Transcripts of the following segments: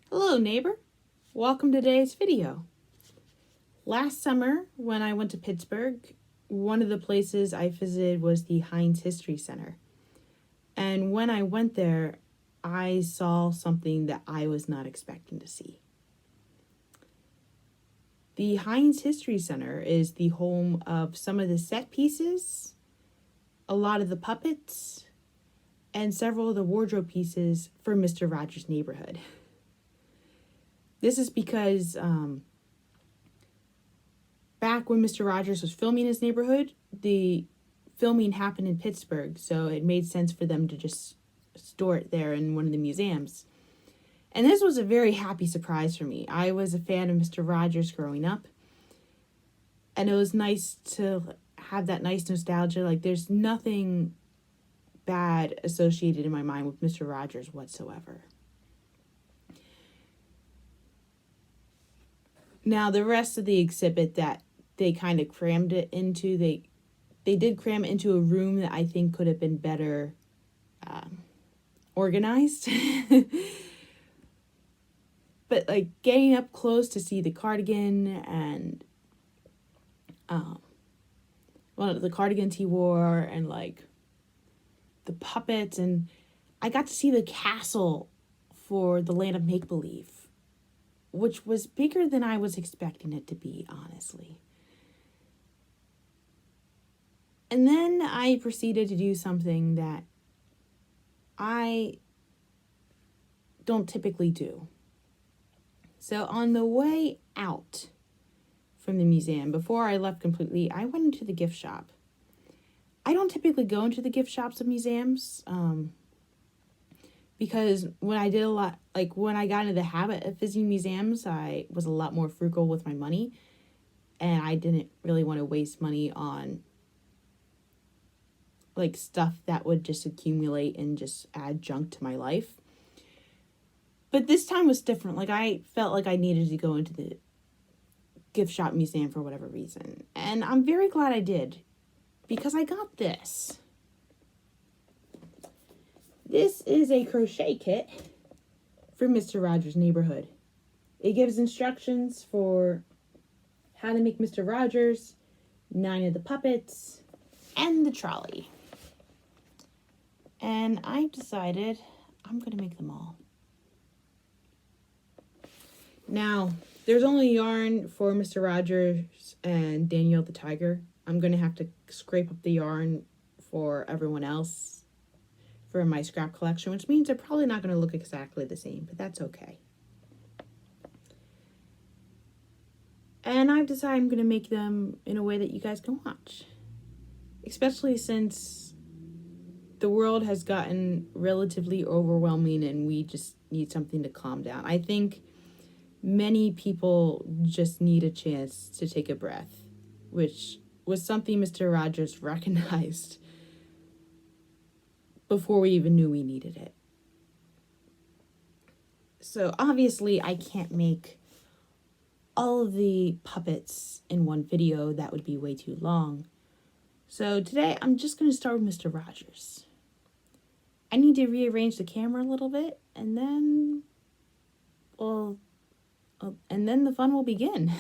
Hello neighbor, welcome to today's video. Last summer when I went to Pittsburgh, one of the places I visited was the Heinz History Center. And when I went there, I saw something that I was not expecting to see. The Heinz History Center is the home of some of the set pieces, a lot of the puppets, and several of the wardrobe pieces for Mr. Rogers' Neighborhood. This is because back when Mr. Rogers was filming his neighborhood, the filming happened in Pittsburgh, so it made sense for them to just store it there in one of the museums. And this was a very happy surprise for me. I was a fan of Mr. Rogers growing up, and it was nice to have that nice nostalgia. Like, there's nothing bad associated in my mind with Mr. Rogers whatsoever. Now, the rest of the exhibit that they kind of crammed it into, they did cram it into a room that I think could have been better organized. But, like, getting up close to see the cardigan and, the cardigans he wore and, like, the puppets, and I got to see the castle for the Land of Make-Believe, which was bigger than I was expecting it to be, honestly. And then I proceeded to do something that I don't typically do. So on the way out from the museum, before I left completely, I went into the gift shop. I don't typically go into the gift shops of museums, because when I got into the habit of visiting museums, I was a lot more frugal with my money, and I didn't really want to waste money on, like, stuff that would just accumulate and just add junk to my life. But this time was different. Like, I felt like I needed to go into the gift shop museum for whatever reason, and I'm very glad I did, because I got this. This is a crochet kit for Mr. Rogers' Neighborhood. It gives instructions for how to make Mr. Rogers, 9 of the puppets, and the trolley. And I've decided I'm going to make them all. Now, there's only yarn for Mr. Rogers and Daniel the Tiger. I'm going to have to scrape up the yarn for everyone else for my scrap collection, which means they're probably not going to look exactly the same, but that's okay. And I've decided I'm going to make them in a way that you guys can watch, especially since the world has gotten relatively overwhelming and we just need something to calm down. I think many people just need a chance to take a breath, which was something Mr. Rogers recognized before we even knew we needed it. So obviously I can't make all of the puppets in one video. That would be way too long. So today I'm just going to start with Mr. Rogers. I need to rearrange the camera a little bit, and then, the fun will begin.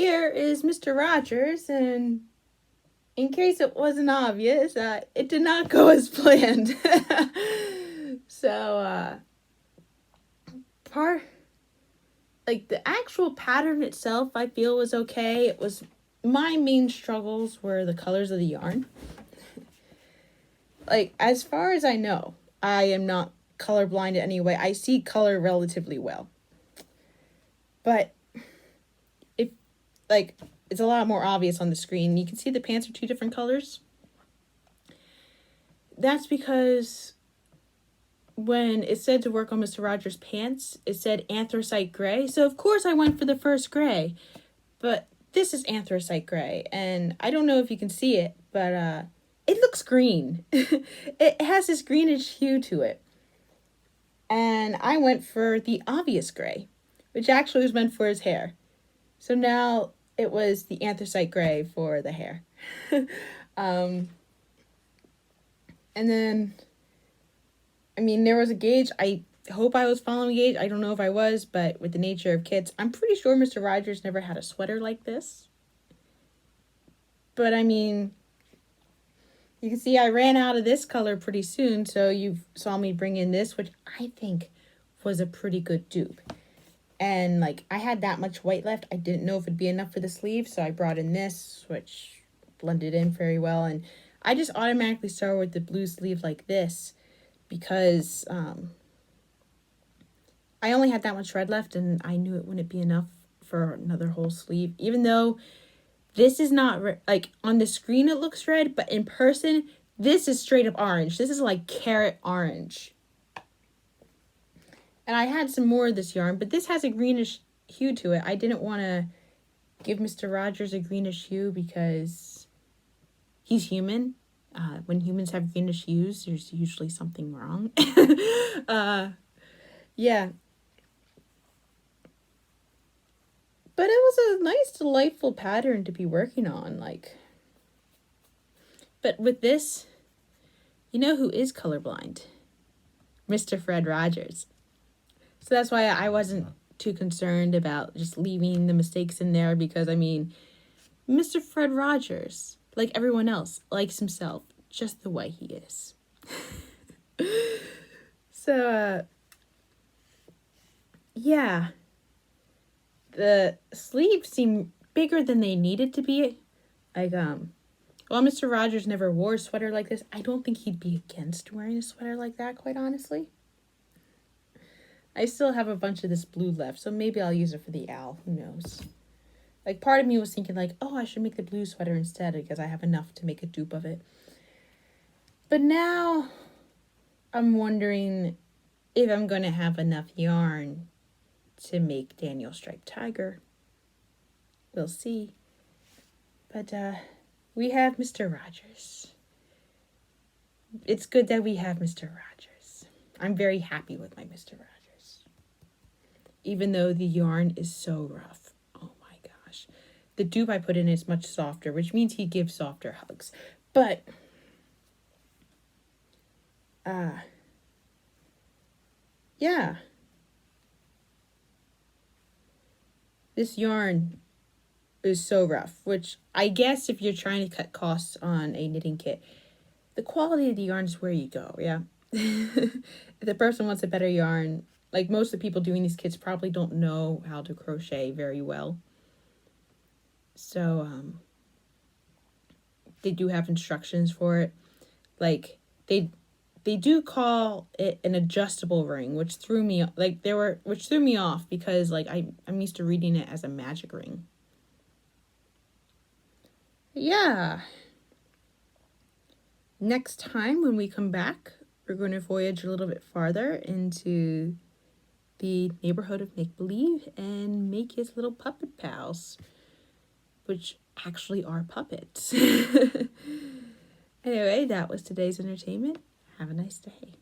here is Mr. Rogers, and in case it wasn't obvious, it did not go as planned. So, the actual pattern itself, I feel was okay. It was, my main struggles were the colors of the yarn. Like, as far as I know, I am not colorblind anyway. I see color relatively well. But it's a lot more obvious on the screen. You can see the pants are 2 different colors. That's because when it said to work on Mr. Rogers' pants, it said anthracite gray. So of course I went for the first gray. But this is anthracite gray. And I don't know if you can see it, but it looks green. It has this greenish hue to it. And I went for the obvious gray, which actually was meant for his hair. So now it was the anthracite gray for the hair. And then, I mean, there was a gauge. I hope I was following a gauge. I don't know if I was, but with the nature of kits, I'm pretty sure Mr. Rogers never had a sweater like this. But I mean, you can see I ran out of this color pretty soon, so you saw me bring in this, which I think was a pretty good dupe. And, like, I had that much white left. I didn't know if it'd be enough for the sleeve, so I brought in this, which blended in very well. And I just automatically started with the blue sleeve like this because I only had that much red left, and I knew it wouldn't be enough for another whole sleeve. Even though this is not, like, on the screen it looks red, but in person, this is straight up orange. This is, like, carrot orange. And I had some more of this yarn, but this has a greenish hue to it. I didn't want to give Mr. Rogers a greenish hue because he's human. When humans have greenish hues, there's usually something wrong. Yeah. But it was a nice, delightful pattern to be working on, like. But with this, you know who is colorblind? Mr. Fred Rogers. So that's why I wasn't too concerned about just leaving the mistakes in there because, I mean, Mr. Fred Rogers, like everyone else, likes himself just the way he is. So, yeah. The sleeves seem bigger than they needed to be. Like, while Mr. Rogers never wore a sweater like this, I don't think he'd be against wearing a sweater like that, quite honestly. I still have a bunch of this blue left, so maybe I'll use it for the owl. Who knows? Like, part of me was thinking, like, oh, I should make the blue sweater instead because I have enough to make a dupe of it. But now I'm wondering if I'm going to have enough yarn to make Daniel Striped Tiger. We'll see. But we have Mr. Rogers. It's good that we have Mr. Rogers. I'm very happy with my Mr. Rogers. Even though the yarn is so rough. Oh my gosh. The dupe I put in is much softer, which means he gives softer hugs. But yeah. This yarn is so rough, which I guess if you're trying to cut costs on a knitting kit, the quality of the yarn is where you go, yeah? If the person wants a better yarn, like most of the people doing these kits probably don't know how to crochet very well. So, they do have instructions for it. Like, they do call it an adjustable ring, which threw me off because, like, I'm used to reading it as a magic ring. Yeah. Next time when we come back, we're going to voyage a little bit farther into the neighborhood of make-believe and make his little puppet pals, which actually are puppets. Anyway, that was today's entertainment. Have a nice day.